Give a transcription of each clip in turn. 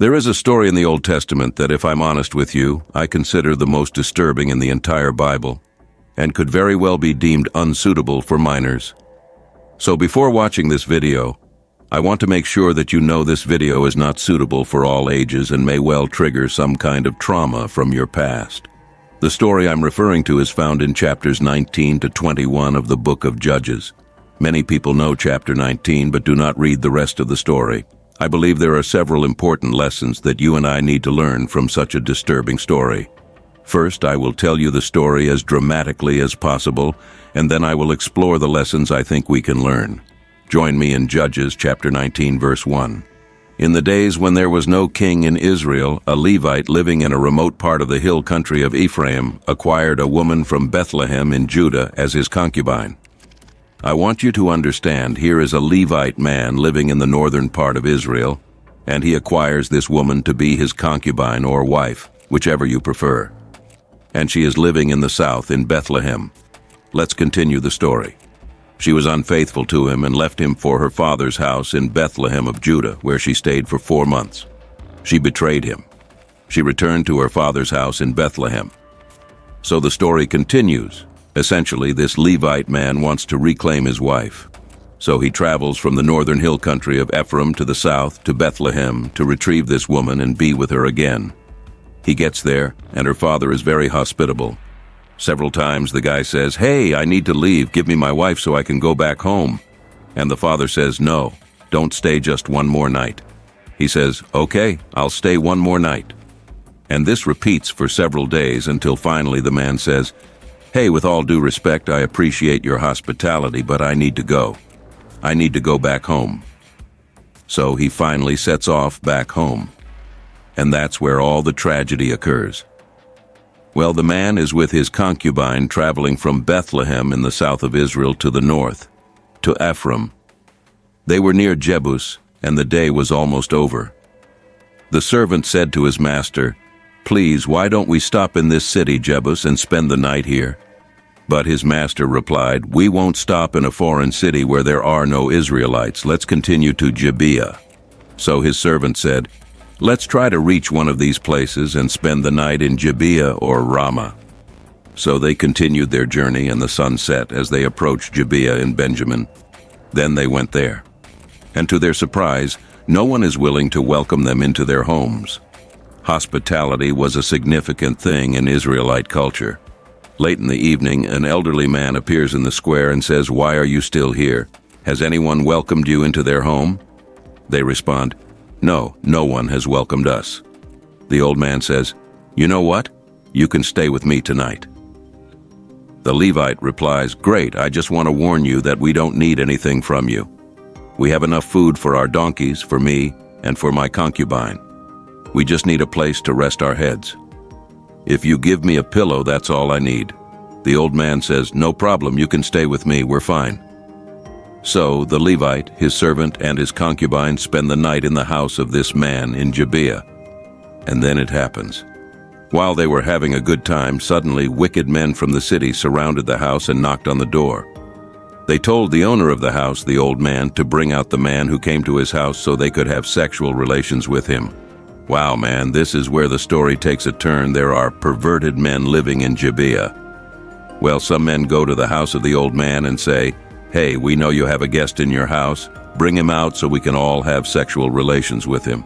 There is a story in the Old Testament that, if I'm honest with you, I consider the most disturbing in the entire Bible, and could very well be deemed unsuitable for minors. So before watching this video, I want to make sure that you know this video is not suitable for all ages and may well trigger some kind of trauma from your past. The story I'm referring to is found in chapters 19 to 21 of the book of Judges. Many people know chapter 19 but do not read the rest of the story. I believe there are several important lessons that you and I need to learn from such a disturbing story. First, I will tell you the story as dramatically as possible, and then I will explore the lessons I think we can learn. Join me in Judges chapter 19, verse 1. In the days when there was no king in Israel, a Levite living in a remote part of the hill country of Ephraim acquired a woman from Bethlehem in Judah as his concubine. I want you to understand, here is a Levite man living in the northern part of Israel, and he acquires this woman to be his concubine or wife, whichever you prefer. And she is living in the south in Bethlehem. Let's continue the story. She was unfaithful to him and left him for her father's house in Bethlehem of Judah, where she stayed for 4 months. She betrayed him. She returned to her father's house in Bethlehem. So the story continues. Essentially, this Levite man wants to reclaim his wife. So he travels from the northern hill country of Ephraim to the south to Bethlehem to retrieve this woman and be with her again. He gets there, and her father is very hospitable. Several times the guy says, "Hey, I need to leave. Give me my wife so I can go back home." And the father says, "No, don't stay just one more night." He says, "Okay, I'll stay one more night." And this repeats for several days until finally the man says, "Hey, with all due respect, I appreciate your hospitality, but I need to go. I need to go back home." So he finally sets off back home. And that's where all the tragedy occurs. Well, the man is with his concubine traveling from Bethlehem in the south of Israel to the north, to Ephraim. They were near Jebus, and the day was almost over. The servant said to his master, "Please, why don't we stop in this city, Jebus, and spend the night here?" But his master replied, "We won't stop in a foreign city where there are no Israelites. Let's continue to Gibeah." So his servant said, "Let's try to reach one of these places and spend the night in Gibeah or Ramah." So they continued their journey, and the sun set as they approached Gibeah in Benjamin. Then they went there. And to their surprise, no one is willing to welcome them into their homes. Hospitality was a significant thing in Israelite culture. Late in the evening, an elderly man appears in the square and says, "Why are you still here? Has anyone welcomed you into their home?" They respond, "No, no one has welcomed us." The old man says, "You know what? You can stay with me tonight." The Levite replies, "Great, I just want to warn you that we don't need anything from you. We have enough food for our donkeys, for me, and for my concubine. We just need a place to rest our heads. If you give me a pillow, that's all I need." The old man says, "No problem, you can stay with me, we're fine." So the Levite, his servant, and his concubine spend the night in the house of this man in Gibeah. And then it happens. While they were having a good time, suddenly wicked men from the city surrounded the house and knocked on the door. They told the owner of the house, the old man, to bring out the man who came to his house so they could have sexual relations with him. Wow, man, this is where the story takes a turn. There are perverted men living in Gibeah. Well, some men go to the house of the old man and say, "Hey, we know you have a guest in your house. Bring him out so we can all have sexual relations with him."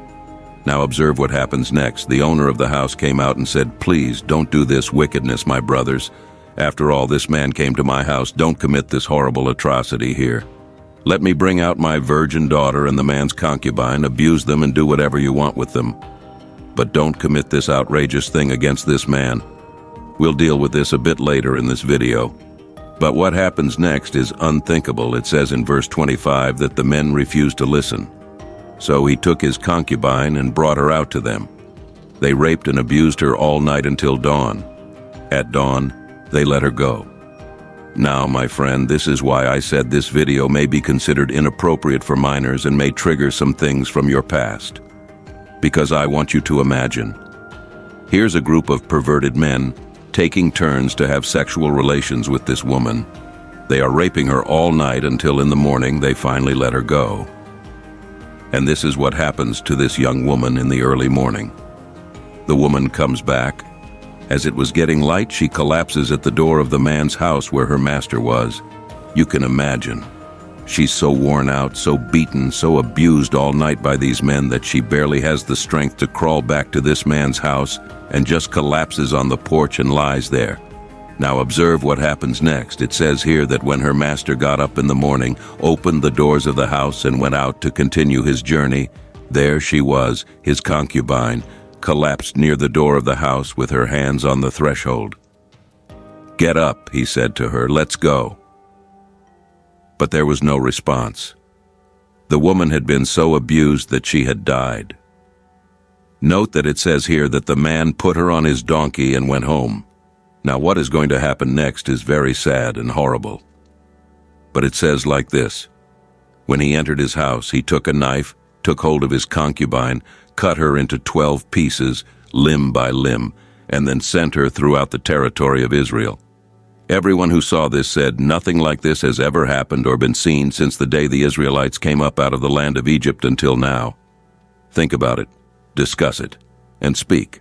Now observe what happens next. The owner of the house came out and said, "Please, don't do this wickedness, my brothers. After all, this man came to my house. Don't commit this horrible atrocity here. Let me bring out my virgin daughter and the man's concubine, abuse them and do whatever you want with them. But don't commit this outrageous thing against this man. We'll deal with this a bit later in this video." But what happens next is unthinkable. It says in verse 25 that the men refused to listen. So he took his concubine and brought her out to them. They raped and abused her all night until dawn. At dawn, they let her go. Now, my friend, this is why I said this video may be considered inappropriate for minors and may trigger some things from your past. Because I want you to imagine. Here's a group of perverted men taking turns to have sexual relations with this woman. They are raping her all night until in the morning they finally let her go. And this is what happens to this young woman in the early morning. The woman comes back. As it was getting light, she collapses at the door of the man's house where her master was. You can imagine. She's so worn out, so beaten, so abused all night by these men that she barely has the strength to crawl back to this man's house and just collapses on the porch and lies there. Now observe what happens next. It says here that when her master got up in the morning, opened the doors of the house and went out to continue his journey, there she was, his concubine, collapsed near the door of the house with her hands on the threshold. "Get up," he said to her, "let's go." But there was no response. The woman had been so abused that she had died. Note that it says here that the man put her on his donkey and went home. Now what is going to happen next is very sad and horrible. But it says like this: when he entered his house, he took a knife, took hold of his concubine, cut her into 12 pieces, limb by limb, and then sent her throughout the territory of Israel. Everyone who saw this said, "Nothing like this has ever happened or been seen since the day the Israelites came up out of the land of Egypt until now." Think about it, discuss it, and speak.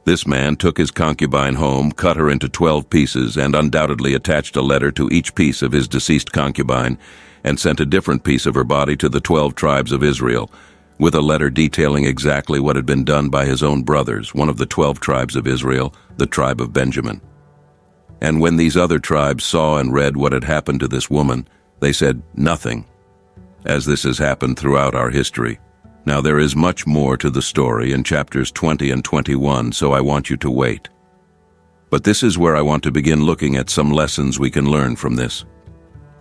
This man took his concubine home, cut her into 12 pieces, and undoubtedly attached a letter to each piece of his deceased concubine, and sent a different piece of her body to the 12 tribes of Israel, with a letter detailing exactly what had been done by his own brothers, one of the 12 tribes of Israel, the tribe of Benjamin. And when these other tribes saw and read what had happened to this woman, they said nothing, as this has happened throughout our history. Now there is much more to the story in chapters 20 and 21, so I want you to wait. But this is where I want to begin looking at some lessons we can learn from this.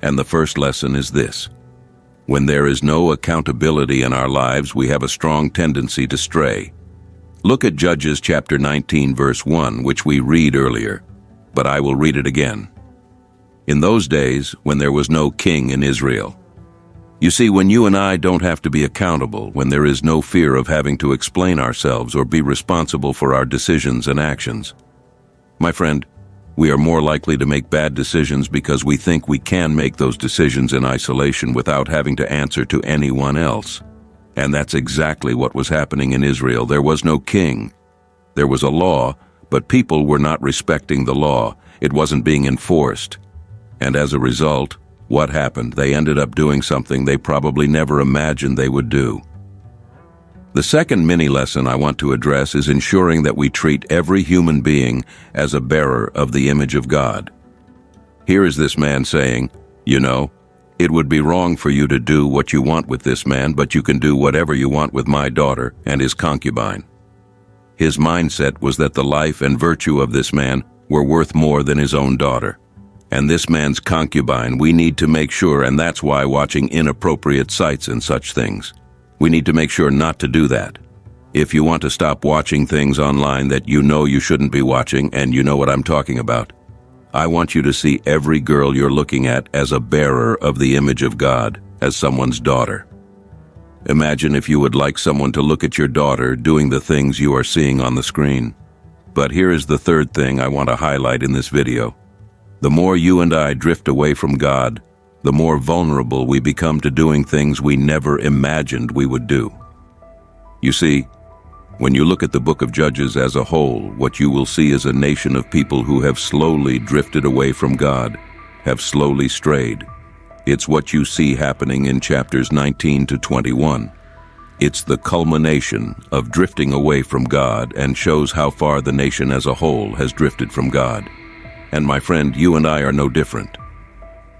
And the first lesson is this: when there is no accountability in our lives, we have a strong tendency to stray. Look at Judges chapter 19, verse 1, which we read earlier, but I will read it again. In those days, when there was no king in Israel. You see, when you and I don't have to be accountable, when there is no fear of having to explain ourselves or be responsible for our decisions and actions, my friend, we are more likely to make bad decisions because we think we can make those decisions in isolation without having to answer to anyone else. And that's exactly what was happening in Israel. There was no king. There was a law, but people were not respecting the law. It wasn't being enforced. And as a result, what happened? They ended up doing something they probably never imagined they would do. The second mini lesson I want to address is ensuring that we treat every human being as a bearer of the image of God. Here is this man saying, "You know, it would be wrong for you to do what you want with this man, but you can do whatever you want with my daughter and his concubine." His mindset was that the life and virtue of this man were worth more than his own daughter. And this man's concubine, we need to make sure, and that's why watching inappropriate sites and such things. We need to make sure not to do that. If you want to stop watching things online that you know you shouldn't be watching, and you know what I'm talking about, I want you to see every girl you're looking at as a bearer of the image of God, as someone's daughter. Imagine if you would like someone to look at your daughter doing the things you are seeing on the screen. But here is the third thing I want to highlight in this video. The more you and I drift away from God, the more vulnerable we become to doing things we never imagined we would do. You see, when you look at the book of Judges as a whole, what you will see is a nation of people who have slowly drifted away from God, have slowly strayed. It's what you see happening in chapters 19 to 21. It's the culmination of drifting away from God and shows how far the nation as a whole has drifted from God. And my friend, you and I are no different.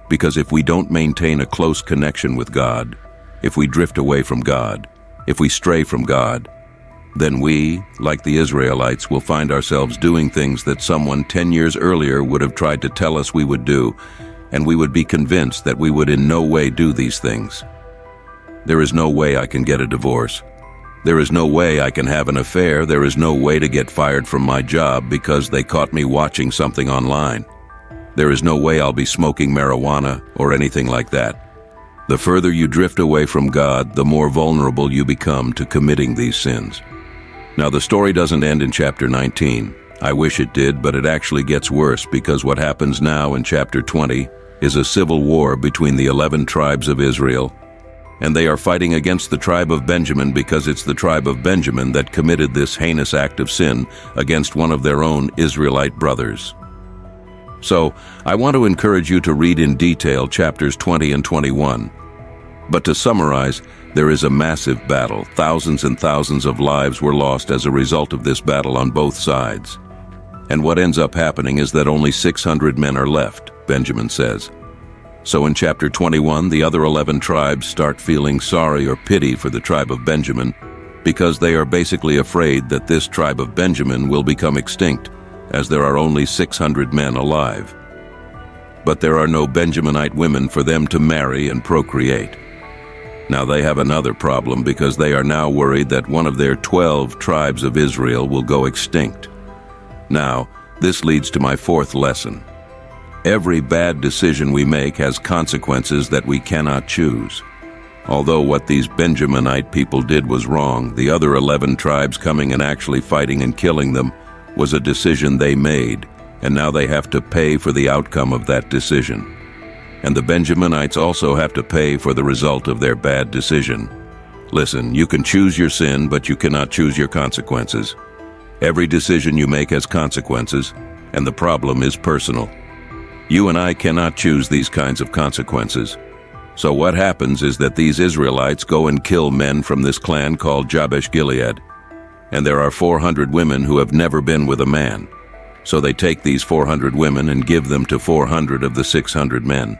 Because if we don't maintain a close connection with God, if we drift away from God, if we stray from God, then we, like the Israelites, will find ourselves doing things that someone 10 years earlier would have tried to tell us we would do, and we would be convinced that we would in no way do these things. There is no way I can get a divorce. There is no way I can have an affair. There is no way to get fired from my job because they caught me watching something online. There is no way I'll be smoking marijuana or anything like that. The further you drift away from God, the more vulnerable you become to committing these sins. Now, the story doesn't end in chapter 19. I wish it did, but it actually gets worse because what happens now in chapter 20 is a civil war between the 11 tribes of Israel and they are fighting against the tribe of Benjamin because it's the tribe of Benjamin that committed this heinous act of sin against one of their own Israelite brothers. So, I want to encourage you to read in detail chapters 20 and 21. But to summarize, there is a massive battle. Thousands and thousands of lives were lost as a result of this battle on both sides. And what ends up happening is that only 600 men are left, Benjamin says. So in chapter 21, the other 11 tribes start feeling sorry or pity for the tribe of Benjamin because they are basically afraid that this tribe of Benjamin will become extinct, as there are only 600 men alive. But there are no Benjaminite women for them to marry and procreate. Now they have another problem because they are now worried that one of their 12 tribes of Israel will go extinct. Now, this leads to my fourth lesson. Every bad decision we make has consequences that we cannot choose. Although what these Benjaminite people did was wrong, the other 11 tribes coming and actually fighting and killing them was a decision they made, and now they have to pay for the outcome of that decision. And the Benjaminites also have to pay for the result of their bad decision. Listen, you can choose your sin, but you cannot choose your consequences. Every decision you make has consequences, and the problem is personal. You and I cannot choose these kinds of consequences. So what happens is that these Israelites go and kill men from this clan called Jabesh Gilead. And there are 400 women who have never been with a man. So they take these 400 women and give them to 400 of the 600 men.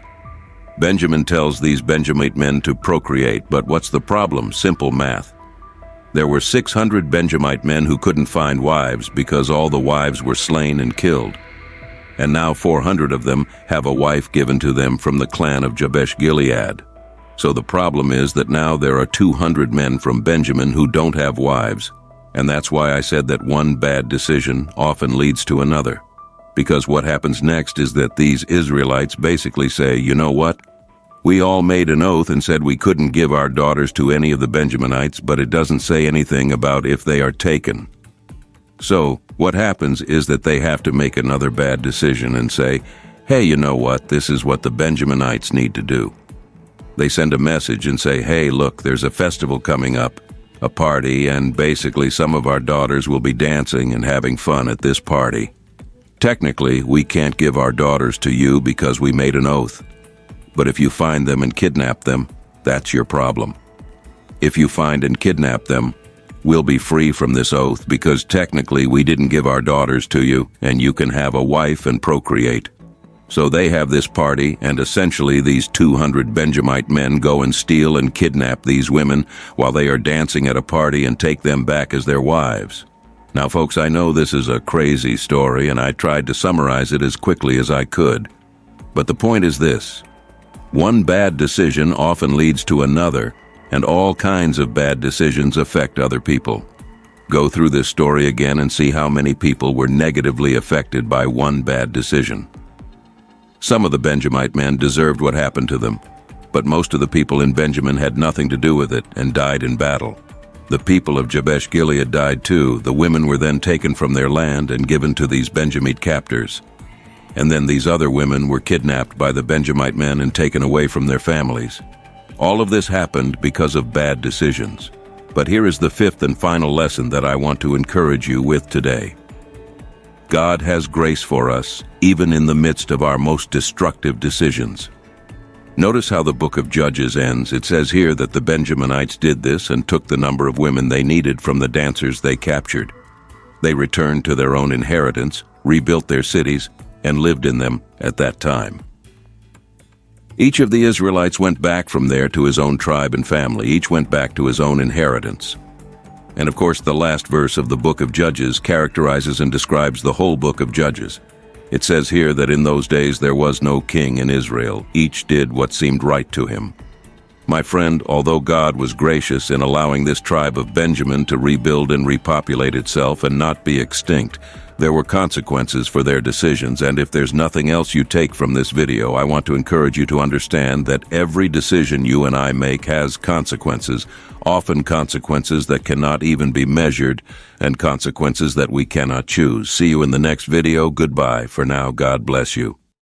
Benjamin tells these Benjamite men to procreate, but what's the problem? Simple math. There were 600 Benjamite men who couldn't find wives because all the wives were slain and killed. And now 400 of them have a wife given to them from the clan of Jabesh Gilead. So the problem is that now there are 200 men from Benjamin who don't have wives, and that's why I said that one bad decision often leads to another. Because what happens next is that these Israelites basically say, you know what? We all made an oath and said we couldn't give our daughters to any of the Benjaminites, but it doesn't say anything about if they are taken. So, what happens is that they have to make another bad decision and say, hey, you know what, this is what the Benjaminites need to do. They send a message and say, hey, look, there's a festival coming up, a party, and basically some of our daughters will be dancing and having fun at this party. Technically, we can't give our daughters to you because we made an oath. But if you find them and kidnap them, that's your problem. If you find and kidnap them, we'll be free from this oath because technically we didn't give our daughters to you, and you can have a wife and procreate. So they have this party, and essentially these 200 Benjamite men go and steal and kidnap these women while they are dancing at a party and take them back as their wives. Now folks, I know this is a crazy story, and I tried to summarize it as quickly as I could. But the point is this: one bad decision often leads to another, and all kinds of bad decisions affect other people. Go through this story again and see how many people were negatively affected by one bad decision. Some of the Benjamite men deserved what happened to them, but most of the people in Benjamin had nothing to do with it and died in battle. The people of Jabesh Gilead died too. The women were then taken from their land and given to these Benjamite captors. And then these other women were kidnapped by the Benjamite men and taken away from their families. All of this happened because of bad decisions. But here is the fifth and final lesson that I want to encourage you with today. God has grace for us, even in the midst of our most destructive decisions. Notice how the book of Judges ends. It says here that the Benjaminites did this and took the number of women they needed from the dancers they captured. They returned to their own inheritance, rebuilt their cities, and lived in them at that time. Each of the Israelites went back from there to his own tribe and family. Each went back to his own inheritance. And of course, the last verse of the book of Judges characterizes and describes the whole book of Judges. It says here that in those days there was no king in Israel. Each did what seemed right to him. My friend, although God was gracious in allowing this tribe of Benjamin to rebuild and repopulate itself and not be extinct, there were consequences for their decisions, and if there's nothing else you take from this video, I want to encourage you to understand that every decision you and I make has consequences, often consequences that cannot even be measured, and consequences that we cannot choose. See you in the next video. Goodbye. For now, God bless you.